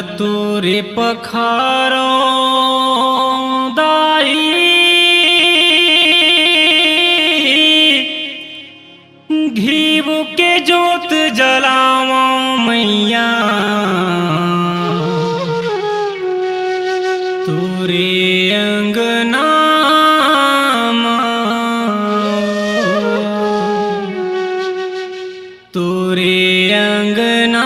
तोरे पखारो दाई घीव के जोत जलावा मैया तोरे अंगना तोरे अंगना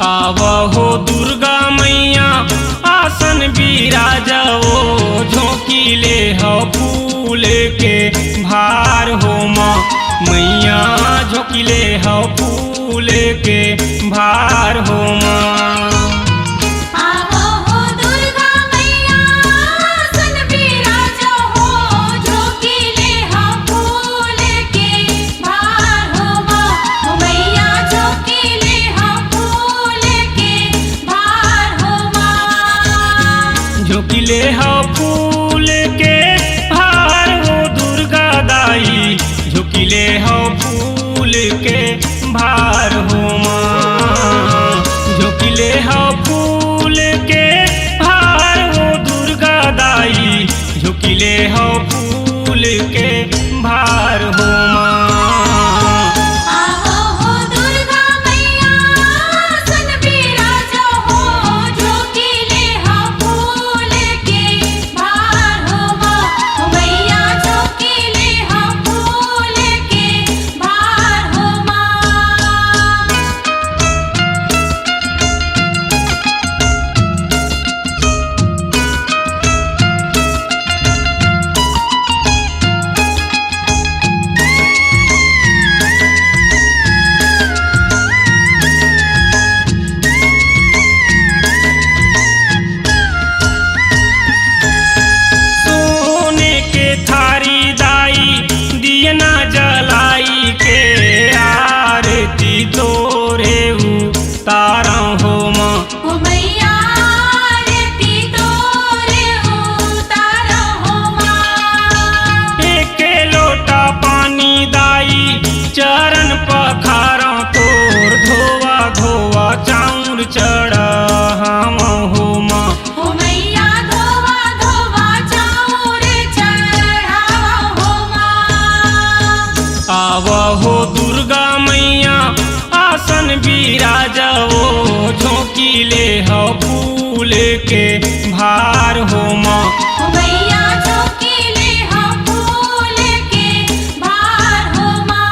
आवहो दुर्गा मैया आसन बिराजो झोंकीले हो फूल के भार हो माँ मैया झोंकीले हो फूल के भार हो माँ। झोंकीले हो फूल के भार हो दुर्गा दाई झोंकीले हो फूल के भार हो माँ झोंकीले हो फूल के भार हो दुर्गा दाई झोंकीले हो फूल के भार हो माँ। थारी दाई दियना जलाई के आरती तोरे उतारा हो माँ मैया आरती तोरे उतारा हो माँ। एक लोटा पानी दाई चरण पखारा तोर धोवा धोवा चाउर चढ़ा हम हो माँ। आवहो दुर्गा मैया आसन बिराजो झोंकीले हो फूल के भार हो माँ मैया झोंकीले हो फूल के भार हो माँ।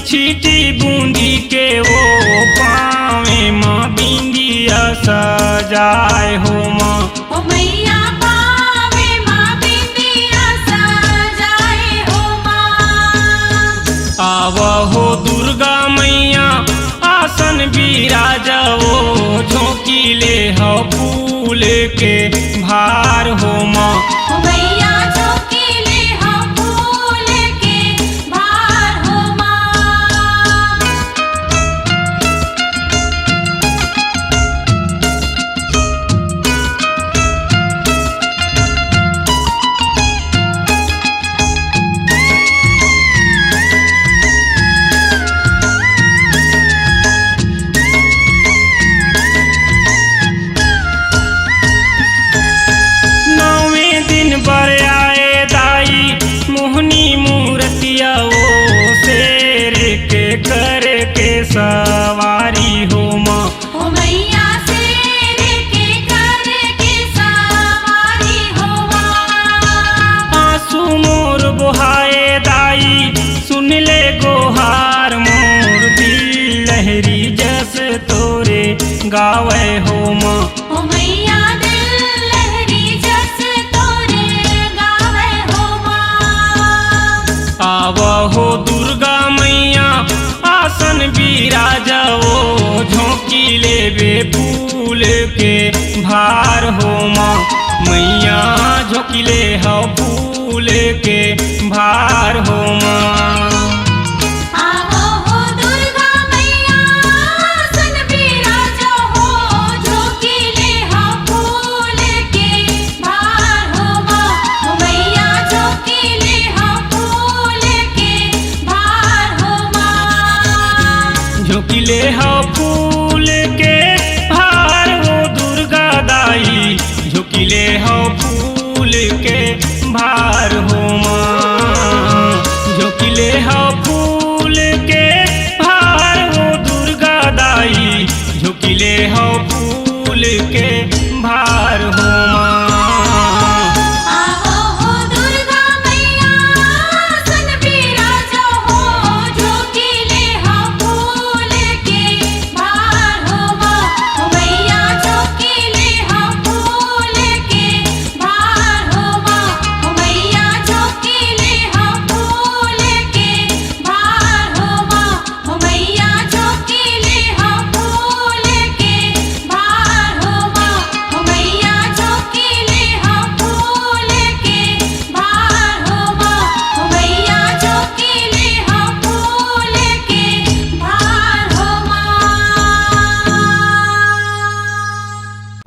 छीटी बूंदी के वो पावे माँ बिंदिया सजाए हो माँ मैया पावे माँ बिंदिया सजाए हो माँ। आवहो दुर्गा मैया आसन बिराजो झोंकीले हो फूल के भार हो माँ मैया झोंकीले हो फूल के भार हो माँ। सवारी हो माँ। ओ मैया शेर के करके सवारी हो माँ। आंसू मोर बहाए दाई सुन ले गोहार मोर, दिल लहरी जस तोरे गावे हो माँ। ओ मैया दिल लहरी जस तोरे गावे हो माँ। आवहो दुर्गा मैया आसन बिराजो, झोंकी लेबे फूल के भार हो माँ। मैया झोंकी ले हो फूल के भार हो माँ। आवो हो दुर्गा मैया आसन बिराजो हो, झोंकी ले हो फूल के भार हो माँ। ओ मैया झोंकी ले हो फूल के भार हो माँ। झोंकी ले हो फूल के भार हो दुर्गा दाई, झोंकी ले हो फूल के भार हो माँ। झोंकी ले हो फूल के भार हो दुर्गा दाई, झोंकी ले हो फूल के भार हो माँ। आवो हो दुर्गा मैया आसन बिराजो हो, झोंकी ले हो फूल के भार हो माँ। ओ मैया झोंकी ले हो फूल के भार हो माँ। ओ मैया झोंकी ले हो फूल के भार हो माँ। ओ मैया झोंकी ले हो फूल के भार हो माँ। ओ मैया झोंकी ले हो फूल के भार हो माँ। ओ मैया झोंकी ले हो फूल के भार हो माँ।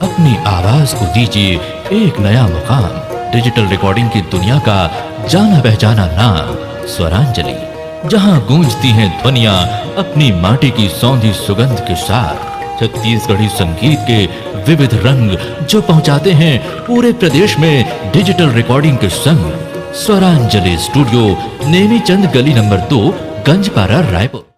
अपनी आवाज को दीजिए एक नया मुकाम। डिजिटल रिकॉर्डिंग की दुनिया का जाना पहचाना नाम स्वरांजलि, जहां गूंजती हैं ध्वनियां अपनी माटी की सौंधी सुगंध के साथ। छत्तीसगढ़ी संगीत के विविध रंग जो पहुंचाते हैं पूरे प्रदेश में डिजिटल रिकॉर्डिंग के संग। स्वरांजलि स्टूडियो, नेमीचंद गली नंबर 2, गंजपारा, रायपुर।